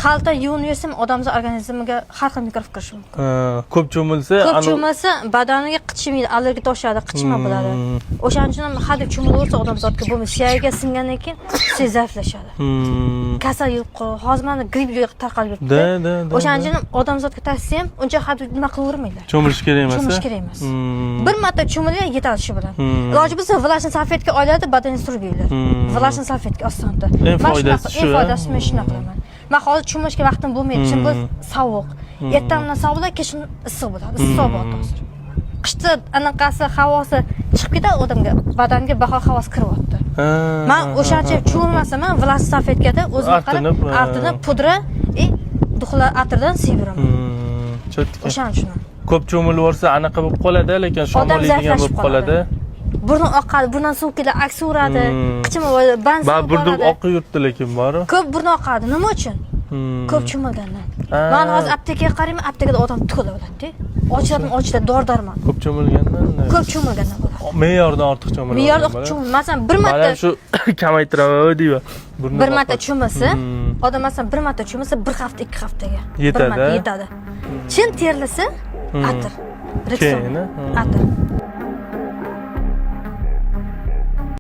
Xalta yuvinib yursam odamning organizmiga har xil mikrob kirishi mumkin. Ko'p cho'milsa, Ko'p cho'milsa badaniga qichmaydi, allergiya toshadi, qichma bo'ladi. O'shaning uchun ham hadeb cho'milaversa odamzodga bo'lmaydi. Suyagiga singandan keyin suyak zaiflashadi. Kasal yuqi, hozir mana gripp tarqalib yuribdi. O'shaning uchun odamzodga tavsiyam uncha hadeb nima qilavermanglar. Cho'milish kerak emas. Cho'milish kerak emas. Bir marta cho'milgan yetadi shu bilan. Iloji bo'lsa vlashni salfetka oladi, badaningizga surib yuradi. Vlashni salfetka ostida. En foydasi shu. En foydasi men shuni qilaman. Men hozir cho'milishga vaqtim bo'lmaydi, chunki bu sovuq. Ertadan sovuq bo'ladi, kechqurun issiq bo'ladi. Issiq bo'ladi hozir. Qishda anaqasi havosi chiqib ketadi odamga, badanga bahor havosi kiryapti. Men o'shancha cho'milmasam, men vlashni salfetkada o'zim qarab, artinib pudra duxlar atirdan seviraman. O'shaning uchun. Ko'p cho'milib olsa anaqa bo'lib qoladi, lekin shamollaydigan bo'lib qoladi. Burun oqadi, burundan suv keladi, aks uradi, qichima benzin. Burun oqib yuribdi lekin bor. Ko'p burun oqadi. Nima uchun? Ko'p cho'milgandan. Men hozir aptekaga qarayman, aptekada odam tukila bo'ladi-da. Ochida dor-darmon. Ko'p cho'milgandan. Ko'p cho'milgandan bo'ladi. Me'yordan ortiq cho'miladi. Me'yordan ortiq cho'miladi. Masalan, bir marta shu kamaytiraman deydi. Bir marta cho'milsa, odam masalan bir marta cho'milsa 1 hafta, 2 haftaga yetadi. Yetadi. Chin terilsa, atir. Atir.